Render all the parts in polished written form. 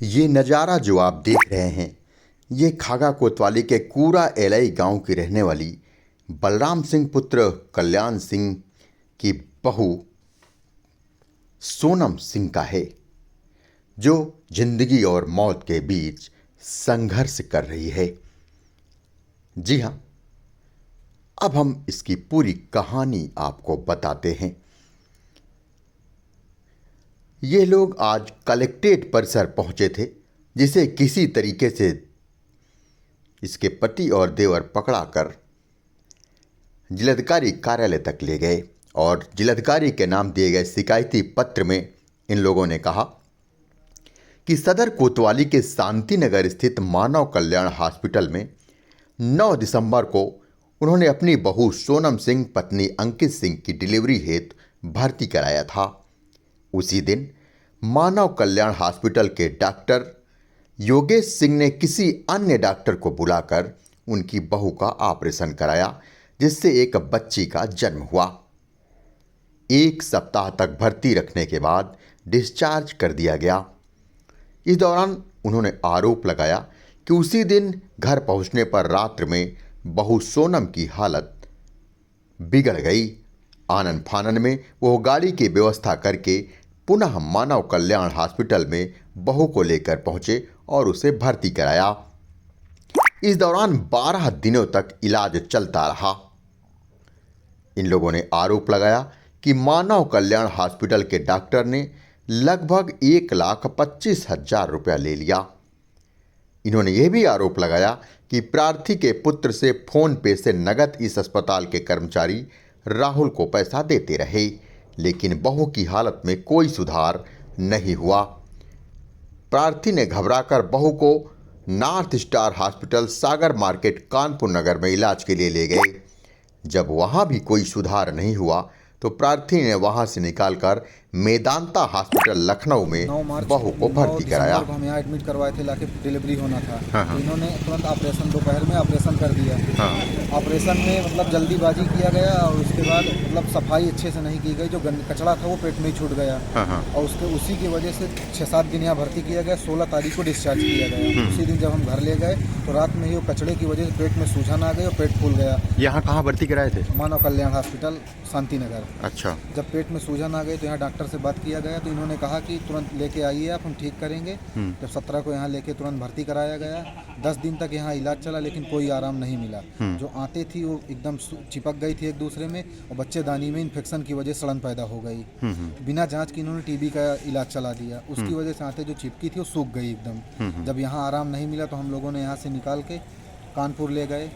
ये नज़ारा जो आप देख रहे हैं, ये खागा कोतवाली के कूरा एलई गांव की रहने वाली बलराम सिंह पुत्र कल्याण सिंह की बहू सोनम सिंह का है, जो जिंदगी और मौत के बीच संघर्ष कर रही है। जी हाँ, अब हम इसकी पूरी कहानी आपको बताते हैं। ये लोग आज कलेक्ट्रेट परिसर पहुंचे थे, जिसे किसी तरीके से इसके पति और देवर पकड़ाकर जिलाधिकारी कार्यालय तक ले गए और जिलाधिकारी के नाम दिए गए शिकायती पत्र में इन लोगों ने कहा कि सदर कोतवाली के शांति नगर स्थित मानव कल्याण हॉस्पिटल में 9 दिसंबर को उन्होंने अपनी बहू सोनम सिंह पत्नी अंकित सिंह की डिलीवरी हेतु भर्ती कराया था। उसी दिन मानव कल्याण हॉस्पिटल के डॉक्टर योगेश सिंह ने किसी अन्य डॉक्टर को बुलाकर उनकी बहू का ऑपरेशन कराया, जिससे एक बच्ची का जन्म हुआ। 1 सप्ताह तक भर्ती रखने के बाद डिस्चार्ज कर दिया गया। इस दौरान उन्होंने आरोप लगाया कि उसी दिन घर पहुंचने पर रात्र में बहू सोनम की हालत बिगड़ गई। आनन फानन में वो गाड़ी की व्यवस्था करके पुनः मानव कल्याण हॉस्पिटल में बहू को लेकर पहुंचे और उसे भर्ती कराया। इस दौरान 12 दिनों तक इलाज चलता रहा। इन लोगों ने आरोप लगाया कि मानव कल्याण हॉस्पिटल के डॉक्टर ने लगभग 1,25,000 रुपया ले लिया। इन्होंने यह भी आरोप लगाया कि प्रार्थी के पुत्र से फोन पे से नगद इस अस्पताल के कर्मचारी राहुल को पैसा देते रहे, लेकिन बहू की हालत में कोई सुधार नहीं हुआ। प्रार्थी ने घबराकर बहू को नॉर्थ स्टार हॉस्पिटल सागर मार्केट कानपुर नगर में इलाज के लिए ले गए। जब वहां भी कोई सुधार नहीं हुआ तो प्रार्थी ने वहां से निकालकर मेदांता हॉस्पिटल लखनऊ में बहू को भर्ती कराया। हम यहाँ एडमिट करवाए थे, लाके डिलीवरी होना था। इन्होंने तुरंत ऑपरेशन, दोपहर में ऑपरेशन कर दिया। ऑपरेशन में मतलब जल्दीबाजी किया गया और उसके बाद मतलब सफाई अच्छे से नहीं की गई। जो कचरा था वो पेट में ही छूट गया और उसी की वजह से 6-7 दिन यहाँ भर्ती किया गया। 16 तारीख को डिस्चार्ज किया गया। उसी दिन जब हम घर ले गए तो रात में ही वो कचड़े की वजह से पेट में सूजन आ गई और पेट फूल गया। यहाँ कहाँ भर्ती कराए थे? मानव कल्याण हॉस्पिटल शांति नगर। अच्छा। जब पेट में सूजन आ गई तो यहाँ डॉक्टर से बात किया गया तो इन्होंने कहा कि तुरंत लेके आइए आप, हम ठीक करेंगे। जब 17 को यहाँ लेके तुरंत भर्ती कराया गया। 10 दिन तक यहाँ इलाज चला, लेकिन कोई आराम नहीं मिला। जो आंतें थी वो एकदम चिपक गई थी एक दूसरे में और बच्चेदानी में इन्फेक्शन की वजह से सड़न पैदा हो गई। बिना जांच के इन्होंने टीबी का इलाज चला दिया। उसकी वजह से आंतें जो चिपकी थी वो सूख गई एकदम। जब यहाँ आराम नहीं मिला तो हम लोगों ने यहाँ से निकाल के कानपुर ले गए,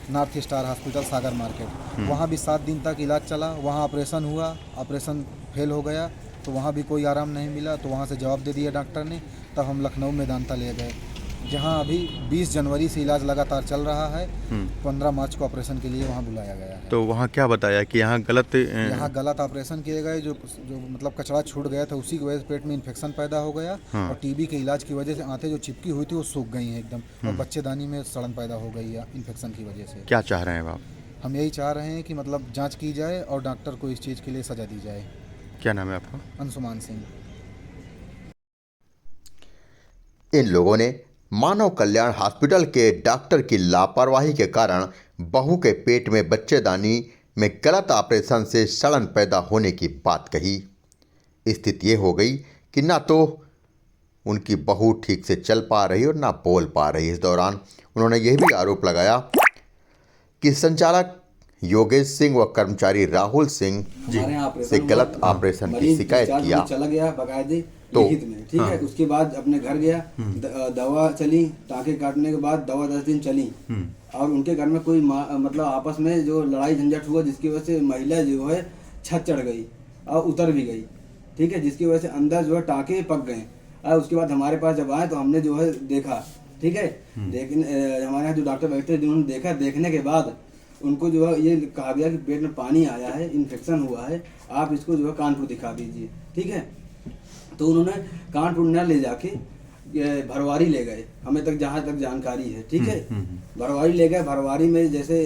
नॉर्थ स्टार हॉस्पिटल सागर मार्केट। वहाँ भी 7 दिन तक इलाज चला। वहाँ ऑपरेशन हुआ, ऑपरेशन फेल हो गया तो वहाँ भी कोई आराम नहीं मिला। तो वहाँ से जवाब दे दिया डॉक्टर ने। तब हम लखनऊ मेदांता ले गए, जहाँ अभी 20 जनवरी से इलाज लगातार चल रहा है। 15 मार्च को ऑपरेशन के लिए वहाँ बुलाया गया है। तो वहाँ क्या बताया कि यहाँ गलत ऑपरेशन किए गए। जो मतलब कचरा छूट गया था उसी की वजह से पेट में इन्फेक्शन पैदा हो गया। और टीबी के इलाज की वजह से आंतें जो चिपकी हुई थी वो सूख गई हैं एकदम और बच्चेदानी में सड़न पैदा हो गई है इन्फेक्शन की वजह से। क्या चाह रहे हैं आप? हम यही चाह रहे हैं कि मतलब जाँच की जाए और डॉक्टर को इस चीज़ के लिए सजा दी जाए। क्या नाम है आपका? अंशुमान सिंह। इन लोगों ने मानव कल्याण हॉस्पिटल के डॉक्टर की लापरवाही के कारण बहू के पेट में बच्चेदानी में गलत ऑपरेशन से सड़न पैदा होने की बात कही। स्थिति ये हो गई कि ना तो उनकी बहू ठीक से चल पा रही और ना बोल पा रही। इस दौरान उन्होंने यह भी आरोप लगाया कि संचालक योगेश सिंह व कर्मचारी राहुल सिंह से गलत ऑपरेशन की शिकायत किया। चला गया बकायदे लिखित में, ठीक है। उसके बाद अपने घर गया, दवा चली, टाँके काटने के बाद दवा 10 दिन चली और उनके घर में कोई मतलब आपस में जो लड़ाई झंझट हुआ, जिसकी वजह से महिला जो है छत चढ़ गई और उतर भी गई, ठीक है। जिसकी वजह से अंदर जो है टाँके पक गए। और उसके बाद हमारे पास जब आए तो हमने जो है देखा, ठीक है। लेकिन हमारे यहाँ जो डॉक्टर बैठते जिन्होंने देखा, देखने के बाद उनको जो है ये कहा गया कि पेट में पानी आया है, इन्फेक्शन हुआ है, आप इसको जो है कानपुर दिखा दीजिए, ठीक है। तो उन्होंने कानपुर न ले जाके भरवारी ले गए, हमें तक जहाँ तक जानकारी है, ठीक है। भरवारी ले गए, भरवारी में जैसे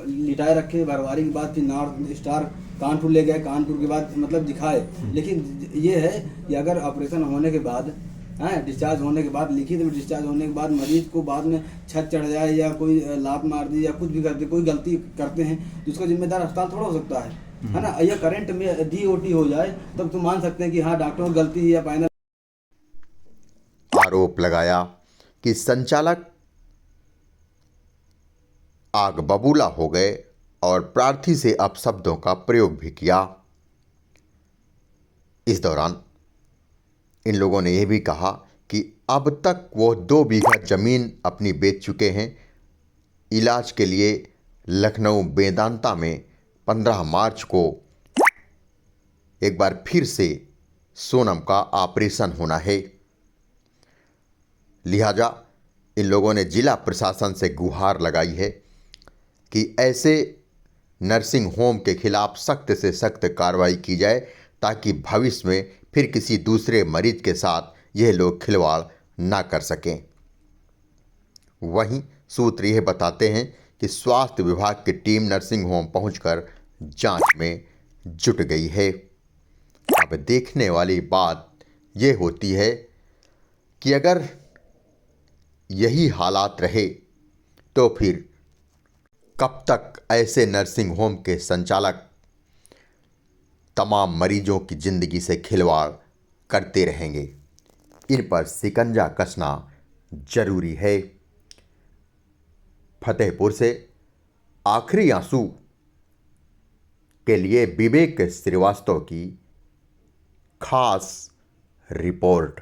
लिटाए रखे। भरवारी के बाद फिर नॉर्थ स्टार कानपुर ले गए। कानपुर के बाद मतलब दिखाए। लेकिन ये है कि अगर ऑपरेशन होने के बाद है। डिस्चार्ज होने के बाद, लिखित में डिस्चार्ज होने के बाद मरीज को बाद में छत चढ़ जाए या कोई लात मार दी या कुछ भी करते, कोई गलती करते हैं तो उसका जिम्मेदार अस्पताल थोड़ा हो सकता है ना। या करंट में DOT हो जाए तब तो मान सकते हैं कि हाँ डॉक्टरों की गलती है या फाइनल। आरोप लगाया कि संचालक आग बबूला हो गए और प्रार्थी से अपशब्दों का प्रयोग भी किया। इस दौरान इन लोगों ने यह भी कहा कि अब तक वो 2 बीघा जमीन अपनी बेच चुके हैं। इलाज के लिए लखनऊ वेदांता में 15 मार्च को एक बार फिर से सोनम का ऑपरेशन होना है। लिहाजा इन लोगों ने जिला प्रशासन से गुहार लगाई है कि ऐसे नर्सिंग होम के खिलाफ सख्त से सख्त कार्रवाई की जाए, ताकि भविष्य में फिर किसी दूसरे मरीज के साथ यह लोग खिलवाड़ ना कर सकें। वहीं सूत्र यह बताते हैं कि स्वास्थ्य विभाग की टीम नर्सिंग होम पहुंचकर जांच में जुट गई है। अब देखने वाली बात यह होती है कि अगर यही हालात रहे तो फिर कब तक ऐसे नर्सिंग होम के संचालक तमाम मरीजों की ज़िंदगी से खिलवाड़ करते रहेंगे। इन पर शिकंजा कसना जरूरी है। फतेहपुर से आखिरी आंसू के लिए विवेक श्रीवास्तव की खास रिपोर्ट।